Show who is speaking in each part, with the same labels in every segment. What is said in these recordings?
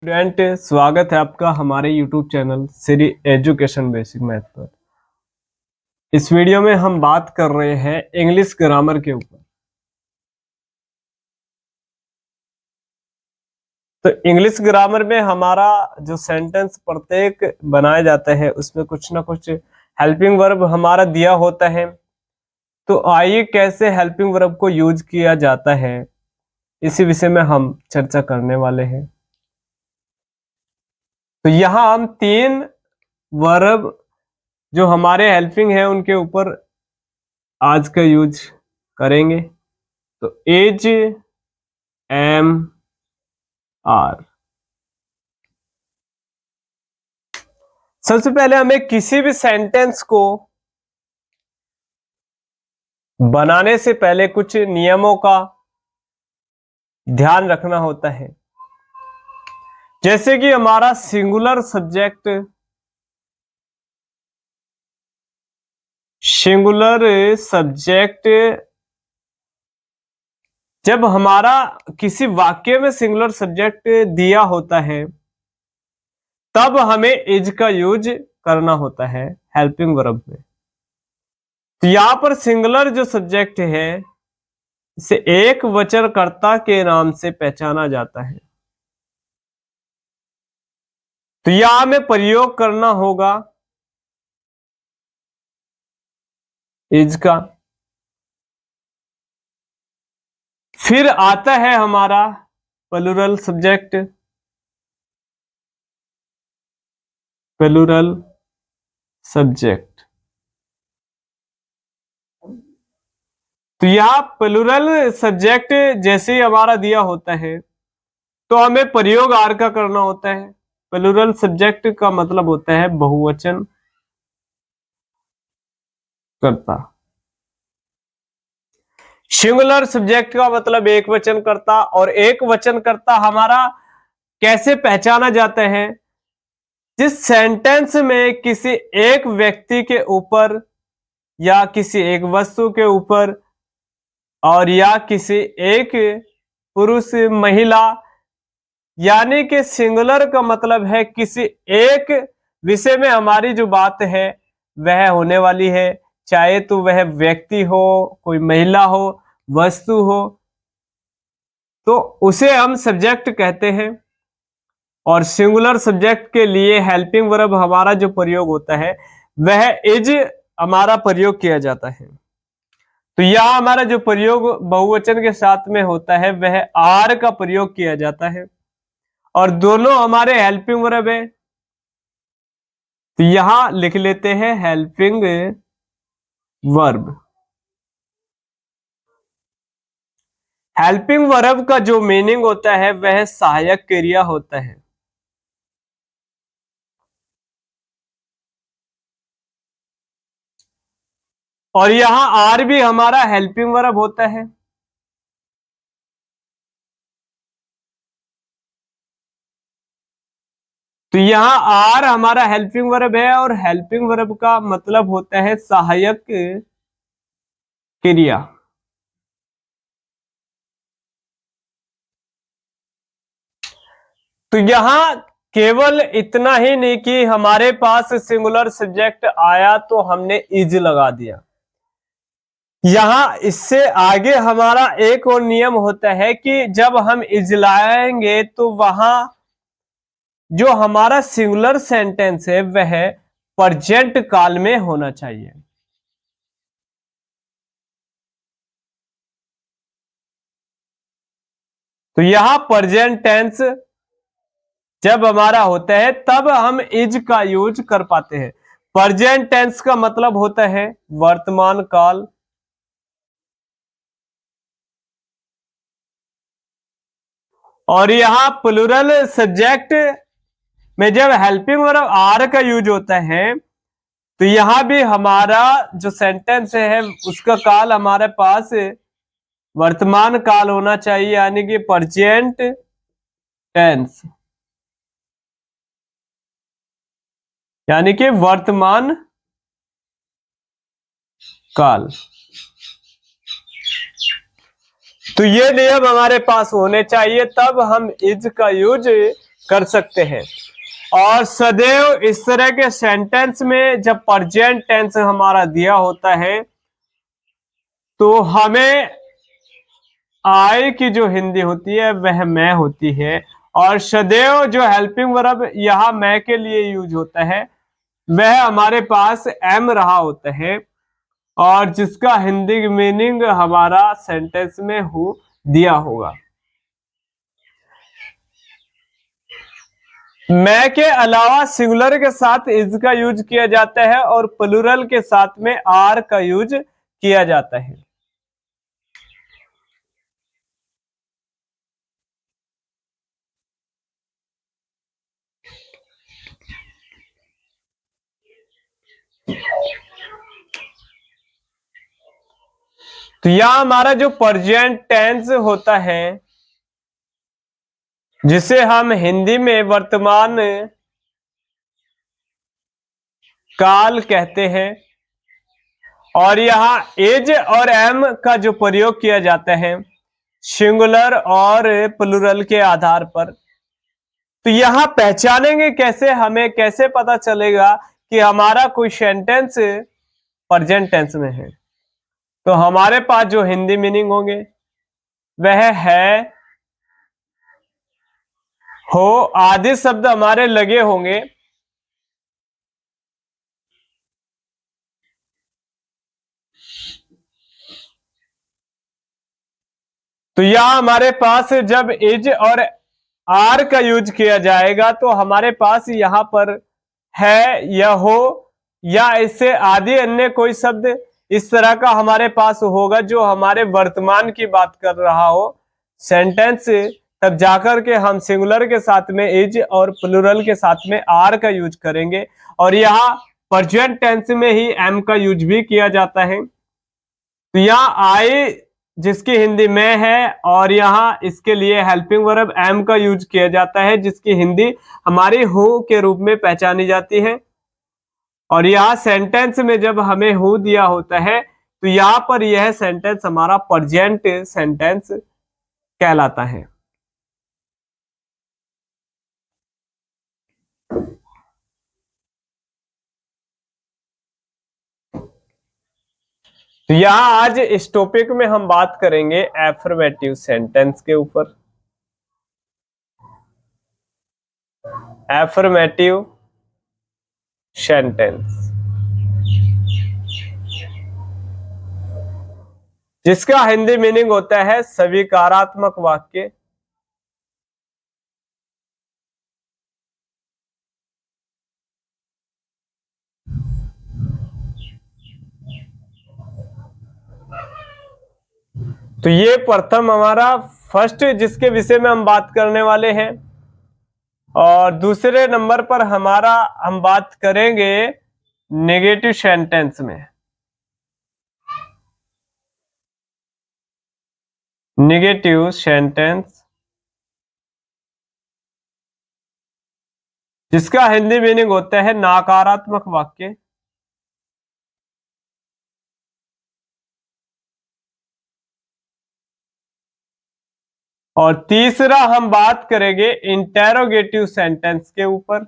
Speaker 1: Student, स्वागत है आपका हमारे YouTube channel Shri education basic math पर। इस वीडियो में हम बात कर रहे हैं इंग्लिश ग्रामर के ऊपर। तो इंग्लिश ग्रामर में हमारा जो सेंटेंस प्रत्येक बनाया जाता है उसमें कुछ ना कुछ हेल्पिंग वर्ब हमारा दिया होता है। तो आइए कैसे हेल्पिंग वर्ब को यूज किया जाता है इसी विषय में हम चर्चा करने वाले हैं। तो यहाँ हम 3 वर्ब जो हमारे हेल्पिंग है उनके ऊपर आज का यूज करेंगे। तो एज, एम, आर। सबसे पहले हमें किसी भी सेंटेंस को बनाने से पहले कुछ नियमों का ध्यान रखना होता है। जैसे कि हमारा सिंगुलर सब्जेक्ट जब हमारा किसी वाक्य में सिंगुलर सब्जेक्ट दिया होता है तब हमें इज का यूज करना होता है हेल्पिंग वर्ब में। तो यहां पर सिंगुलर जो सब्जेक्ट है इसे एक वचनकर्ता के नाम से पहचाना जाता है। तो यहां हमें प्रयोग करना होगा इज का। फिर आता है हमारा प्लूरल सब्जेक्ट, तो यहां प्लूरल सब्जेक्ट जैसे ही हमारा दिया होता है तो हमें प्रयोग आर का करना होता है। प्लूरल सब्जेक्ट का मतलब होता है बहुवचन कर्ता। सिंगुलर सब्जेक्ट का मतलब एक वचन कर्ता, और एक वचन कर्ता हमारा कैसे पहचाना जाता है? जिस सेंटेंस में किसी एक व्यक्ति के ऊपर या किसी एक वस्तु के ऊपर और या किसी एक पुरुष महिला, यानी कि सिंगुलर का मतलब है किसी एक विषय में हमारी जो बात है वह होने वाली है, चाहे तो वह व्यक्ति हो, कोई महिला हो, वस्तु हो, तो उसे हम सब्जेक्ट कहते हैं। और सिंगुलर सब्जेक्ट के लिए हेल्पिंग वर्ब हमारा जो प्रयोग होता है वह इज हमारा प्रयोग किया जाता है। तो यहां हमारा जो प्रयोग बहुवचन के साथ में होता है वह आर का प्रयोग किया जाता है, और दोनों हमारे हेल्पिंग वर्ब है। तो यहां लिख लेते हैं हेल्पिंग वर्ब। हेल्पिंग वर्ब का जो मीनिंग होता है वह सहायक क्रिया होता है। और यहां आर भी हमारा हेल्पिंग वर्ब होता है। तो यहां आर हमारा हेल्पिंग वर्ब है, और हेल्पिंग वर्ब का मतलब होता है सहायक क्रिया। तो यहां केवल इतना ही नहीं कि हमारे पास सिंगुलर सब्जेक्ट आया तो हमने इज लगा दिया। यहां इससे आगे हमारा एक और नियम होता है कि जब हम इज लाएंगे तो वहां जो हमारा सिंगुलर सेंटेंस है वह प्रेजेंट काल में होना चाहिए। तो यहां प्रेजेंट टेंस जब हमारा होता है तब हम इज का यूज कर पाते हैं। प्रेजेंट टेंस का मतलब होता है वर्तमान काल। और यहां प्लूरल सब्जेक्ट में जब हेल्पिंग वर्ब आर का यूज होता है तो यहां भी हमारा जो सेंटेंस है उसका काल हमारे पास वर्तमान काल होना चाहिए, यानी कि प्रेजेंट टेंस, यानी कि वर्तमान काल। तो ये नियम हमारे पास होने चाहिए, तब हम इज का यूज कर सकते हैं। और सदैव इस तरह के सेंटेंस में जब प्रेजेंट टेंस हमारा दिया होता है तो हमें आई की जो हिंदी होती है वह मैं होती है, और सदैव जो हेल्पिंग वर्ब यहाँ मैं के लिए यूज होता है वह हमारे पास एम रहा होता है, और जिसका हिंदी मीनिंग हमारा सेंटेंस में हूँ दिया होगा। मैं के अलावा सिंगुलर के साथ इज का यूज किया जाता है और प्लूरल के साथ में आर का यूज किया जाता है। तो यह हमारा जो प्रेजेंट टेंस होता है जिसे हम हिंदी में वर्तमान काल कहते हैं, और यहाँ एज और एम का जो प्रयोग किया जाता है सिंगुलर और प्लूरल के आधार पर, तो यहां पहचानेंगे कैसे, हमें कैसे पता चलेगा कि हमारा कोई सेंटेंस प्रेजेंट टेंस में है। तो हमारे पास जो हिंदी मीनिंग होंगे वह है, हो आदि शब्द हमारे लगे होंगे, तो यहां हमारे पास जब इज और आर का यूज किया जाएगा तो हमारे पास यहां पर है या हो या इससे आदि अन्य कोई शब्द इस तरह का हमारे पास होगा जो हमारे वर्तमान की बात कर रहा हो सेंटेंस, तब जाकर के हम सिंगुलर के साथ में इज और प्लूरल के साथ में आर का यूज करेंगे। और यहाँ प्रेजेंट टेंस में ही एम का यूज भी किया जाता है। तो यहाँ आई जिसकी हिंदी में है और यहाँ इसके लिए हेल्पिंग वर्ब एम का यूज किया जाता है जिसकी हिंदी हमारी हु के रूप में पहचानी जाती है। और यहाँ सेंटेंस में जब हमें हु दिया होता है तो यहाँ पर यह सेंटेंस हमारा प्रेजेंट सेंटेंस कहलाता है। तो यहाँ आज इस टॉपिक में हम बात करेंगे एफर्मेटिव सेंटेंस के ऊपर। एफर्मेटिव सेंटेंस जिसका हिंदी मीनिंग होता है स्वीकारात्मक वाक्य। तो ये प्रथम हमारा फर्स्ट जिसके विषय में हम बात करने वाले हैं, और दूसरे नंबर पर हमारा हम बात करेंगे नेगेटिव सेंटेंस में। नेगेटिव सेंटेंस जिसका हिंदी मीनिंग होता है नकारात्मक वाक्य। और तीसरा हम बात करेंगे इंटेरोगेटिव सेंटेंस के ऊपर।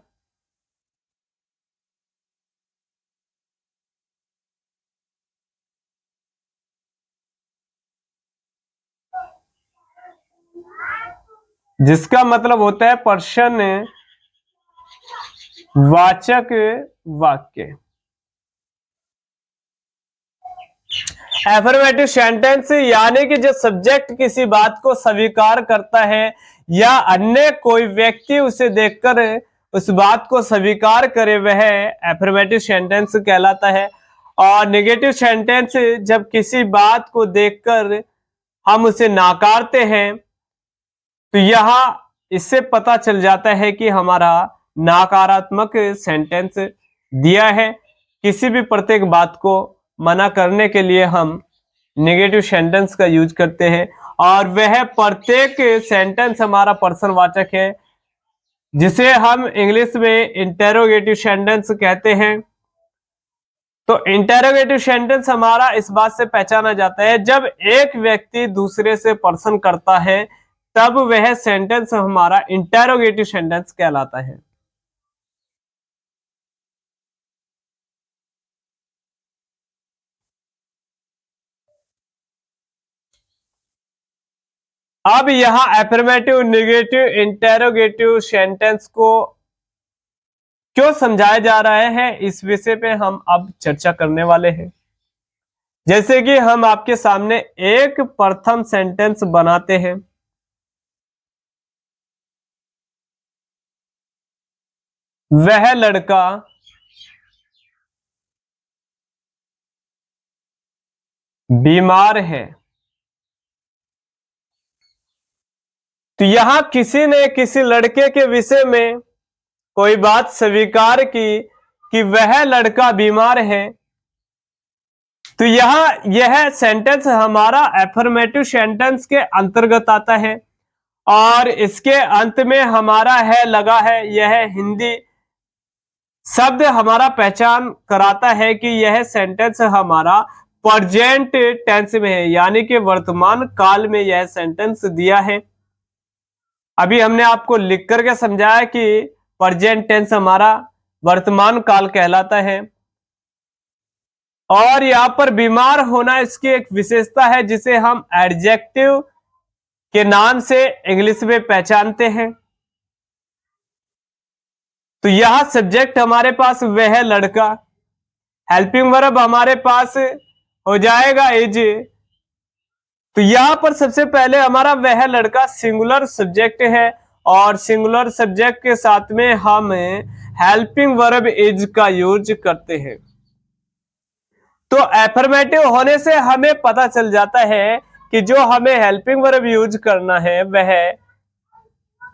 Speaker 1: जिसका मतलब होता है प्रश्न वाचक वाक्य। एफर्मेटिव सेंटेंस यानी कि जो सब्जेक्ट किसी बात को स्वीकार करता है या अन्य कोई व्यक्ति उसे देखकर उस बात को स्वीकार करे वह एफर्मेटिव सेंटेंस कहलाता है। और नेगेटिव सेंटेंस जब किसी बात को देखकर हम उसे नकारते हैं तो यह इससे पता चल जाता है कि हमारा नकारात्मक सेंटेंस दिया है। किसी भी प्रत्येक बात को मना करने के लिए हम नेगेटिव सेंटेंस का यूज करते हैं, और वह प्रत्येक सेंटेंस हमारा पर्सनवाचक है जिसे हम इंग्लिश में इंटेरोगेटिव सेंटेंस कहते हैं। तो इंटेरोगेटिव सेंटेंस हमारा इस बात से पहचाना जाता है जब एक व्यक्ति दूसरे से प्रश्न करता है तब वह सेंटेंस हमारा इंटेरोगेटिव सेंटेंस कहलाता है। अब यहां एफर्मेटिव, नेगेटिव, इंटेरोगेटिव सेंटेंस को क्यों समझाया जा रहा है, इस विषय पे हम अब चर्चा करने वाले हैं। जैसे कि हम आपके सामने एक प्रथम सेंटेंस बनाते हैं। वह लड़का बीमार है। तो यहां किसी ने किसी लड़के के विषय में कोई बात स्वीकार की कि वह लड़का बीमार है, तो यह सेंटेंस हमारा एफर्मेटिव सेंटेंस के अंतर्गत आता है और इसके अंत में हमारा है लगा है। यह हिंदी शब्द हमारा पहचान कराता है कि यह सेंटेंस हमारा प्रेजेंट टेंस में है, यानी कि वर्तमान काल में यह सेंटेंस दिया है। अभी हमने आपको लिख करके समझाया कि प्रेजेंट टेंस हमारा वर्तमान काल कहलाता है और यहां पर बीमार होना इसकी एक विशेषता है जिसे हम एडजेक्टिव के नाम से इंग्लिश में पहचानते हैं। तो यह सब्जेक्ट हमारे पास वह लड़का, हेल्पिंग वर्ब हमारे पास हो जाएगा इज। तो यहां पर सबसे पहले हमारा वह लड़का सिंगुलर सब्जेक्ट है और सिंगुलर सब्जेक्ट के साथ में हम हेल्पिंग वर्ब इज का यूज करते हैं। तो एफर्मेटिव होने से हमें पता चल जाता है कि जो हमें हेल्पिंग वर्ब यूज करना है वह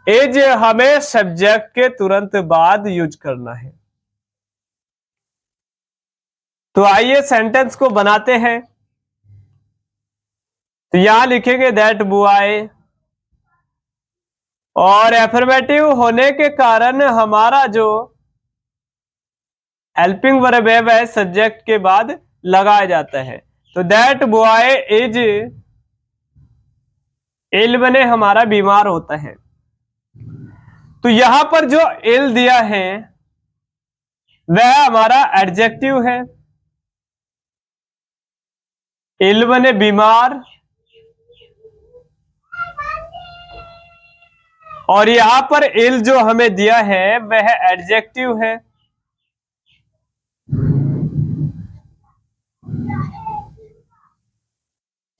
Speaker 1: इज हमें सब्जेक्ट के तुरंत बाद यूज करना है। तो आइए सेंटेंस को बनाते हैं। तो यहां लिखेंगे दैट बॉय, और एफर्मेटिव होने के कारण हमारा जो हेल्पिंग वर्ब है वह सब्जेक्ट के बाद लगाया जाता है। तो दैट बॉय इज इल बने हमारा बीमार होता है। तो यहां पर जो इल दिया है वह हमारा एडजेक्टिव है। इल बने बीमार, और यहां पर इल जो हमें दिया है वह एडजेक्टिव है।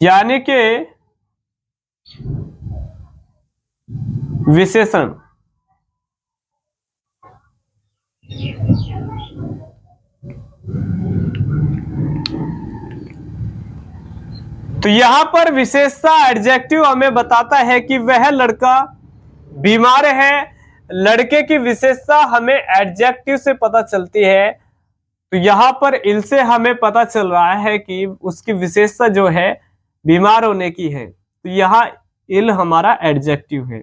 Speaker 1: यानी कि विशेषण। तो यहां पर विशेषता एडजेक्टिव हमें बताता है कि वह लड़का बीमार है। लड़के की विशेषता हमें एडजेक्टिव से पता चलती है। तो यहां पर इल से हमें पता चल रहा है कि उसकी विशेषता जो है बीमार होने की है। तो यहां इल हमारा एडजेक्टिव है।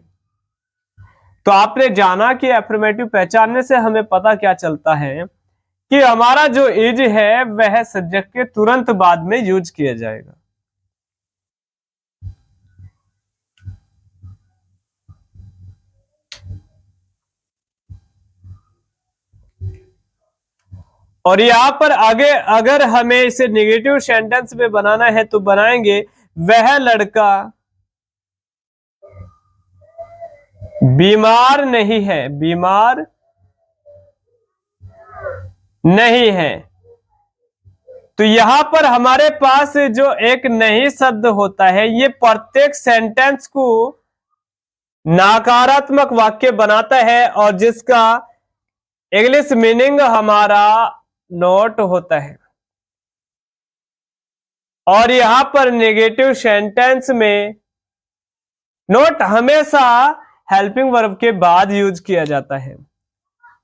Speaker 1: तो आपने जाना कि एफर्मेटिव पहचानने से हमें पता क्या चलता है कि हमारा जो इज है वह सब्जेक्ट के तुरंत बाद में यूज किया जाएगा। और यहां पर आगे अगर हमें इसे नेगेटिव सेंटेंस में बनाना है तो बनाएंगे वह लड़का बीमार नहीं है, बीमार नहीं है। तो यहां पर हमारे पास जो एक नहीं शब्द होता है ये प्रत्येक सेंटेंस को नकारात्मक वाक्य बनाता है और जिसका इंग्लिश मीनिंग हमारा नोट होता है। और यहां पर नेगेटिव सेंटेंस में नोट हमेशा हेल्पिंग वर्ब के बाद यूज किया जाता है।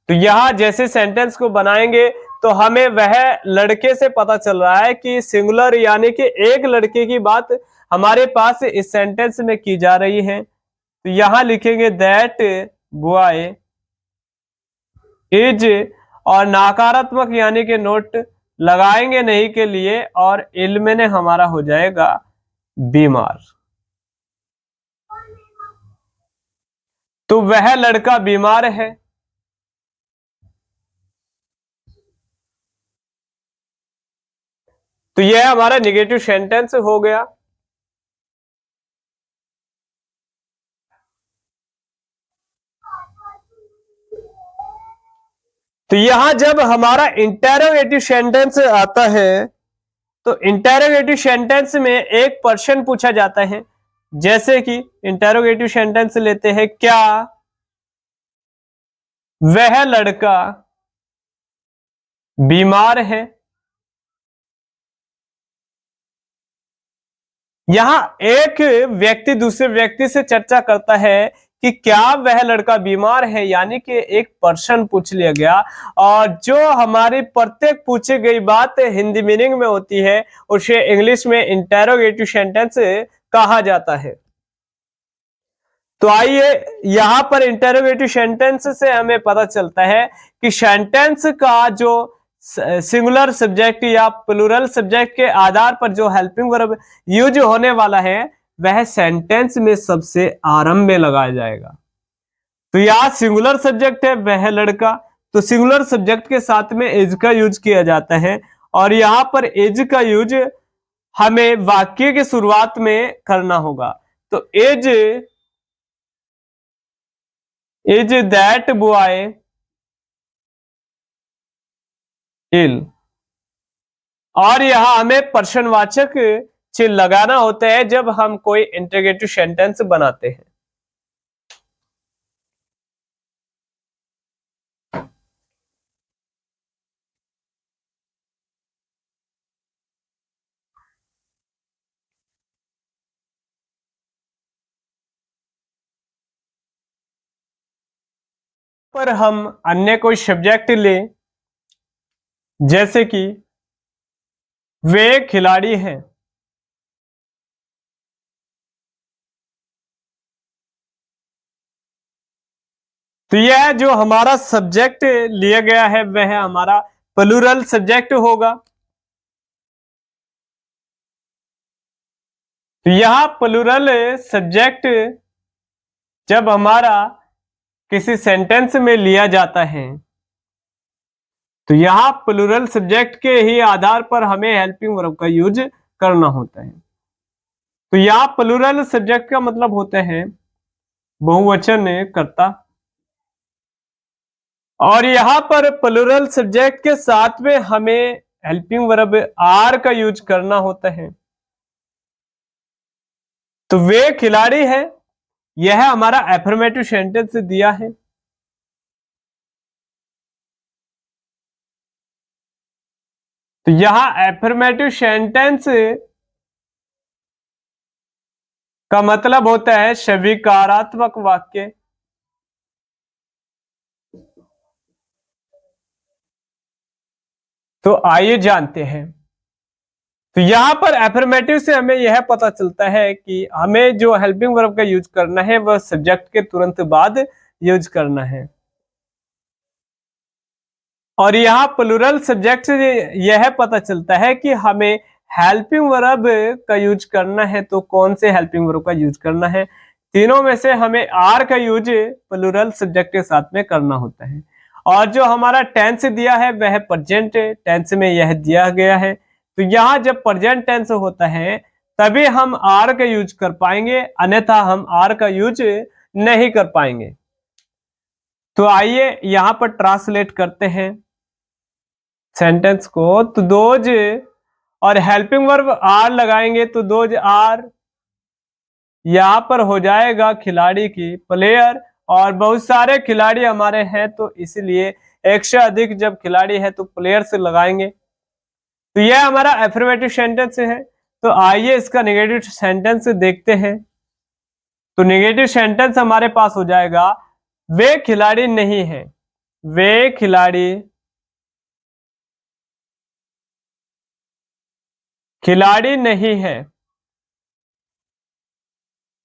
Speaker 1: तो यहां जैसे सेंटेंस को बनाएंगे तो हमें वह लड़के से पता चल रहा है कि सिंगुलर यानी कि एक लड़के की बात हमारे पास इस सेंटेंस में की जा रही है। तो यहां लिखेंगे दैट बॉय इज, और नकारात्मक यानी कि नोट लगाएंगे नहीं के लिए, और इल्म ने हमारा हो जाएगा बीमार। तो वह लड़का बीमार है। तो यह हमारा निगेटिव सेंटेंस हो गया। तो यहां जब हमारा इंटेरोगेटिव सेंटेंस आता है तो इंटेरोगेटिव सेंटेंस में एक प्रश्न पूछा जाता है। जैसे कि इंटेरोगेटिव सेंटेंस लेते हैं, क्या वह लड़का बीमार है। यहां एक व्यक्ति दूसरे व्यक्ति से चर्चा करता है कि क्या वह लड़का बीमार है, यानी कि एक प्रश्न पूछ लिया गया। और जो हमारी प्रत्येक पूछी गई बात हिंदी मीनिंग में होती है उसे इंग्लिश में इंटेरोगेटिव सेंटेंस कहा जाता है। तो आइए यहां पर इंटेरोगेटिव सेंटेंस से हमें पता चलता है कि सेंटेंस का जो सिंगुलर सब्जेक्ट या प्लूरल सब्जेक्ट के आधार पर जो हेल्पिंग वर्ब यूज होने वाला है वह सेंटेंस में सबसे आरंभ में लगाया जाएगा। तो यहां सिंगुलर सब्जेक्ट है वह लड़का, तो सिंगुलर सब्जेक्ट के साथ में एज का यूज किया जाता है। और यहां पर एज का यूज हमें वाक्य की शुरुआत में करना होगा। तो एज इज दैट बॉय इल, और यहां हमें प्रश्नवाचक चिन्ह लगाना होता है जब हम कोई इंटरोगेटिव सेंटेंस बनाते हैं। पर हम अन्य कोई सब्जेक्ट लें, जैसे कि वे खिलाड़ी हैं। तो यह जो हमारा सब्जेक्ट लिया गया है वह हमारा प्लूरल सब्जेक्ट होगा। तो यहां प्लूरल सब्जेक्ट जब हमारा किसी सेंटेंस में लिया जाता है तो यहां प्लूरल सब्जेक्ट के ही आधार पर हमें हेल्पिंग वर्ब का यूज करना होता है। तो यहां प्लूरल सब्जेक्ट का मतलब होता है बहुवचन कर्ता, और यहां पर प्लूरल सब्जेक्ट के साथ में हमें हेल्पिंग वर्ब आर का यूज करना होता है। तो वे खिलाड़ी है, यह हमारा एफर्मेटिव सेंटेंस दिया है। तो यहां एफर्मेटिव सेंटेंस का मतलब होता है स्वीकारात्मक वाक्य। तो आइए जानते हैं। तो यहां पर एफर्मेटिव से हमें यह पता चलता है कि हमें जो हेल्पिंग वर्ब का यूज करना है वह सब्जेक्ट के तुरंत बाद यूज करना है। और यहाँ प्लूरल सब्जेक्ट से यह पता चलता है कि हमें हेल्पिंग वर्ब का यूज करना है। तो कौन से हेल्पिंग वर्ब का यूज करना है? तीनों में से हमें आर का यूज प्लूरल सब्जेक्ट के साथ में करना होता है। और जो हमारा टेंस दिया है वह प्रेजेंट टेंस में यह दिया गया है। तो यहाँ जब प्रेजेंट टेंस होता है तभी हम आर का यूज कर पाएंगे, अन्यथा हम आर का यूज नहीं कर पाएंगे। तो आइए यहाँ पर ट्रांसलेट करते हैं सेंटेंस को। तो दोज और हेल्पिंग वर्ब आर लगाएंगे तो दोज आर यहां पर हो जाएगा खिलाड़ी की प्लेयर, और बहुत सारे खिलाड़ी हमारे हैं तो इसलिए एक से अधिक जब खिलाड़ी है तो प्लेयर से लगाएंगे। तो यह हमारा एफर्मेटिव सेंटेंस है। तो आइए इसका नेगेटिव सेंटेंस देखते हैं। तो नेगेटिव सेंटेंस हमारे पास हो जाएगा वे खिलाड़ी नहीं है, वे खिलाड़ी नहीं है।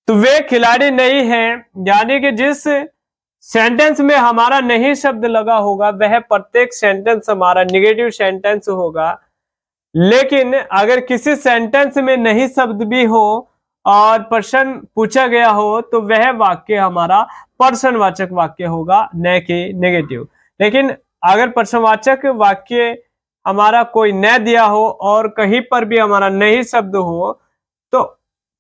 Speaker 1: तो वे खिलाड़ी नहीं है, यानी कि जिस सेंटेंस में हमारा नहीं शब्द लगा होगा वह प्रत्येक सेंटेंस हमारा नेगेटिव सेंटेंस होगा। लेकिन अगर किसी सेंटेंस में नहीं शब्द भी हो और पर्सन पूछा गया हो तो वह वाक्य हमारा पर्सनवाचक वाक्य होगा, न कि नेगेटिव। लेकिन अगर पर्सनवाचक वाक्य हमारा कोई न दिया हो और कहीं पर भी हमारा नहीं शब्द हो, तो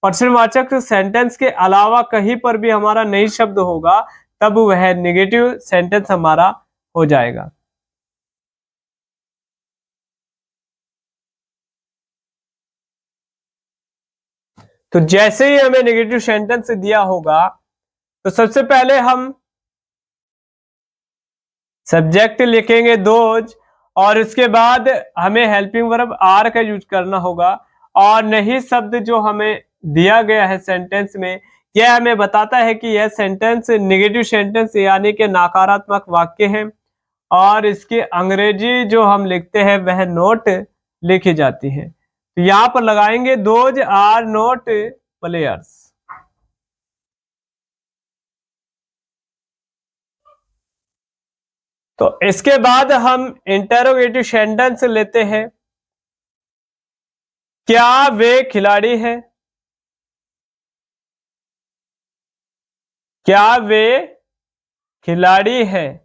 Speaker 1: पर्सनवाचक सेंटेंस के अलावा कहीं पर भी हमारा नहीं शब्द होगा, तब वह नेगेटिव सेंटेंस हमारा हो जाएगा। तो जैसे ही हमें नेगेटिव सेंटेंस दिया होगा, तो सबसे पहले हम सब्जेक्ट लिखेंगे दोज, और उसके बाद हमें हेल्पिंग वर्ब आर का यूज करना होगा। और नहीं शब्द जो हमें दिया गया है सेंटेंस में, यह हमें बताता है कि यह सेंटेंस नेगेटिव सेंटेंस यानी कि नकारात्मक वाक्य है, और इसकी अंग्रेजी जो हम लिखते हैं वह नोट लिखी जाती है। तो यहाँ पर लगाएंगे दोज आर नोट प्लेयर्स। तो इसके बाद हम इंटेरोगेटिव सेंटेंस लेते हैं। क्या वे खिलाड़ी हैं? क्या वे खिलाड़ी हैं?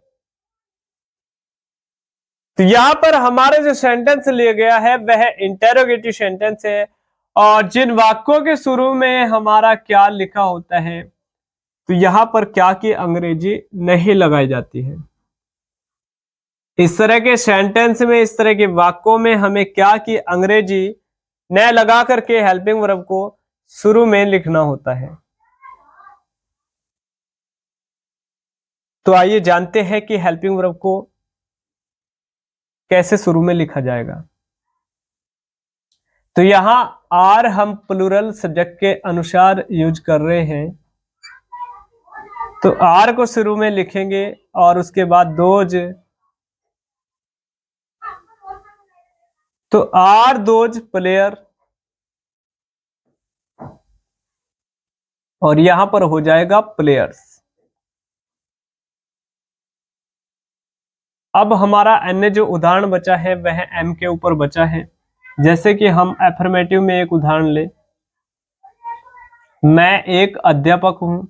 Speaker 1: तो यहां पर हमारे जो सेंटेंस लिया गया है वह इंटेरोगेटिव सेंटेंस है, और जिन वाक्यों के शुरू में हमारा क्या लिखा होता है, तो यहां पर क्या की अंग्रेजी नहीं लगाई जाती है। इस तरह के सेंटेंस में, इस तरह के वाक्यों में हमें क्या की अंग्रेजी न लगा करके हेल्पिंग वर्ब को शुरू में लिखना होता है। तो आइए जानते हैं कि हेल्पिंग वर्ब को कैसे शुरू में लिखा जाएगा। तो यहां आर हम प्लूरल सब्जेक्ट के अनुसार यूज कर रहे हैं, तो आर को शुरू में लिखेंगे और उसके बाद दोज। तो आर दोज प्लेयर, और यहां पर हो जाएगा प्लेयर्स। अब हमारा अन्य जो उदाहरण बचा है वह एम के ऊपर बचा है। जैसे कि हम एफर्मेटिव में एक उदाहरण ले, मैं एक अध्यापक हूं।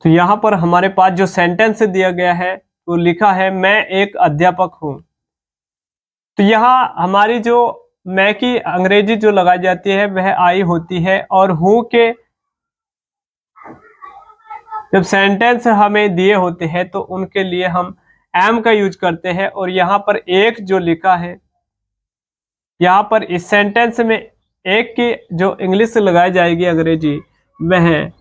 Speaker 1: तो यहां पर हमारे पास जो सेंटेंस दिया गया है तो लिखा है मैं एक अध्यापक हूं। तो यहाँ हमारी जो मैं की अंग्रेजी जो लगाई जाती है वह आई होती है, और हूं के जब सेंटेंस हमें दिए होते हैं तो उनके लिए हम एम का यूज करते हैं। और यहाँ पर एक जो लिखा है, यहाँ पर इस सेंटेंस में एक की जो इंग्लिश लगाई जाएगी अंग्रेजी, वह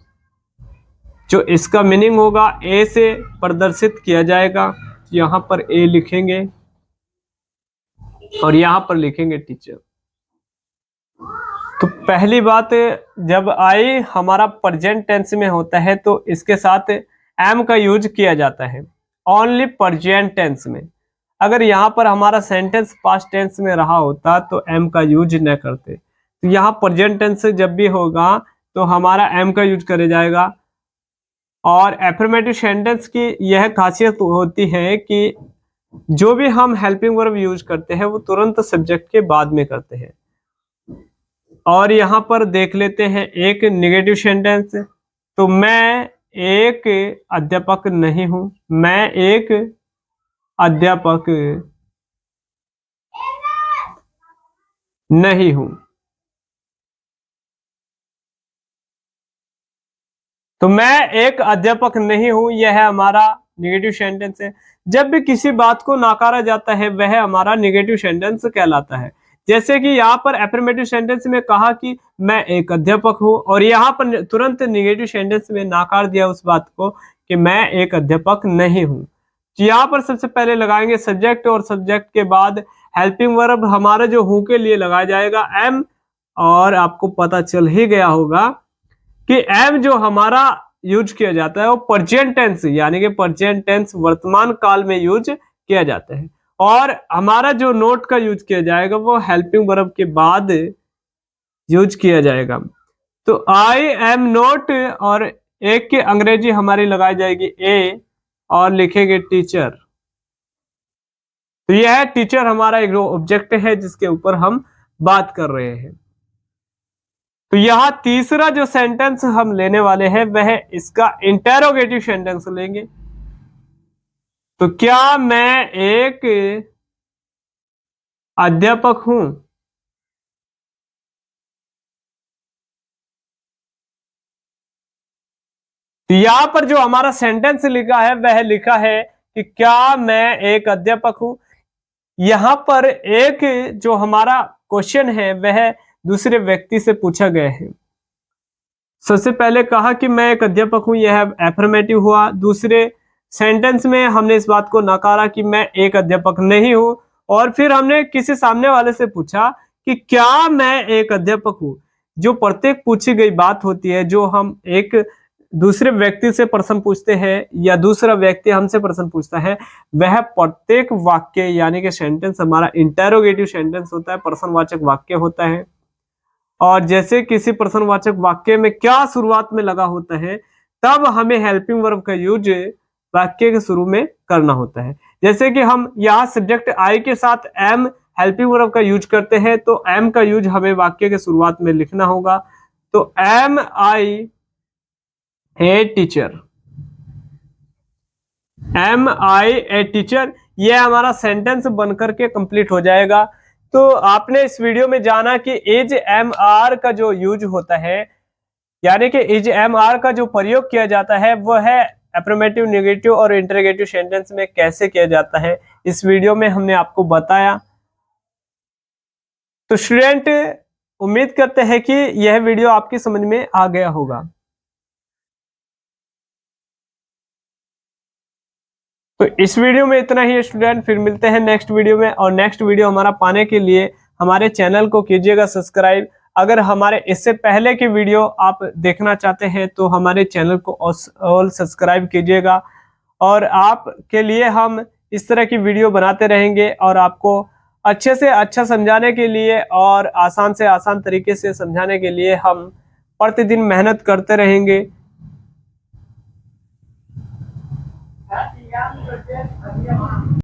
Speaker 1: जो इसका मीनिंग होगा ए से प्रदर्शित किया जाएगा। यहाँ पर ए लिखेंगे और यहाँ पर लिखेंगे टीचर। तो पहली बात, जब आई हमारा प्रेजेंट टेंस में होता है तो इसके साथ एम का यूज किया जाता है, ओनली प्रेजेंट टेंस में। अगर यहाँ पर हमारा सेंटेंस पास्ट टेंस में रहा होता तो एम का यूज न करते। तो यहाँ प्रेजेंट टेंस जब भी होगा तो हमारा एम का यूज करे जाएगा। और एफर्मेटिव सेंटेंस की यह खासियत होती है कि जो भी हम हेल्पिंग वर्ब यूज करते हैं वो तुरंत सब्जेक्ट के बाद में करते हैं। और यहाँ पर देख लेते हैं एक नेगेटिव सेंटेंस। तो मैं एक अध्यापक नहीं हूं, मैं एक अध्यापक नहीं हूं। तो मैं एक अध्यापक नहीं हूं, यह हमारा नेगेटिव सेंटेंस है। जब भी किसी बात को नकारा जाता है वह हमारा नेगेटिव सेंटेंस कहलाता है। जैसे कि यहाँ पर एफर्मेटिव सेंटेंस में कहा कि मैं एक अध्यापक हूं, और यहाँ पर तुरंत नेगेटिव सेंटेंस में नकार दिया उस बात को कि मैं एक अध्यापक नहीं हूं। तो यहाँ पर सबसे पहले लगाएंगे सब्जेक्ट, और सब्जेक्ट के बाद हेल्पिंग वर्ब हमारा जो हूं के लिए लगाया जाएगा एम। और आपको पता चल ही गया होगा कि एम जो हमारा यूज किया जाता है वो प्रेजेंट टेंस, यानी कि प्रेजेंट टेंस वर्तमान काल में यूज किया जाता है। और हमारा जो नोट का यूज किया जाएगा वो हेल्पिंग वर्ब के बाद यूज किया जाएगा। तो आई एम नोट, और एक की अंग्रेजी हमारी लगाई जाएगी ए, और लिखेंगे टीचर। तो यह है टीचर हमारा एक ऑब्जेक्ट है जिसके ऊपर हम बात कर रहे हैं। तो यहां तीसरा जो सेंटेंस हम लेने वाले हैं वह इसका इंटेरोगेटिव सेंटेंस लेंगे। तो क्या मैं एक अध्यापक हूं? तो यहां पर जो हमारा सेंटेंस लिखा है वह लिखा है कि क्या मैं एक अध्यापक हूं। यहां पर एक जो हमारा क्वेश्चन है वह दूसरे व्यक्ति से पूछा गया है। सबसे पहले कहा कि मैं एक अध्यापक हूं, यह एफर्मेटिव हुआ। दूसरे सेंटेंस में हमने इस बात को नकारा कि मैं एक अध्यापक नहीं हूं, और फिर हमने किसी सामने वाले से पूछा कि क्या मैं एक अध्यापक हूं। जो प्रत्येक पूछी गई बात होती है, जो हम एक दूसरे व्यक्ति से प्रश्न पूछते हैं या दूसरा व्यक्ति हमसे प्रश्न पूछता है, वह प्रत्येक वाक्य यानी कि सेंटेंस हमारा इंटेरोगेटिव सेंटेंस होता है, प्रश्नवाचक वाक्य होता है। और जैसे किसी प्रश्नवाचक वाक्य में क्या शुरुआत में लगा होता है, तब हमें हेल्पिंग वर्ब का यूज वाक्य के शुरू में करना होता है। जैसे कि हम यहाँ सब्जेक्ट आई के साथ एम हेल्पिंग वर्ब का यूज करते हैं, तो एम का यूज हमें वाक्य के शुरुआत में लिखना होगा। तो am I a teacher, am I a teacher, यह हमारा सेंटेंस बनकर के कंप्लीट हो जाएगा। तो आपने इस वीडियो में जाना कि इज एम आर का जो यूज होता है, यानी कि इज एम आर का जो प्रयोग किया जाता है वह है अफर्मेटिव, नेगेटिव और इंटरोगेटिव सेंटेंस में कैसे किया जाता है, इस वीडियो में हमने आपको बताया। तो स्टूडेंट, उम्मीद करते हैं कि यह वीडियो आपकी समझ में आ गया होगा। तो इस वीडियो में इतना ही स्टूडेंट, फिर मिलते हैं नेक्स्ट वीडियो में। और नेक्स्ट वीडियो हमारा पाने के लिए हमारे चैनल को कीजिएगा सब्सक्राइब। अगर हमारे इससे पहले की वीडियो आप देखना चाहते हैं तो हमारे चैनल को ऑल सब्सक्राइब कीजिएगा। और आपके लिए हम इस तरह की वीडियो बनाते रहेंगे, और आपको अच्छे से अच्छा समझाने के लिए और आसान से आसान तरीके से समझाने के लिए हम प्रतिदिन मेहनत करते रहेंगे।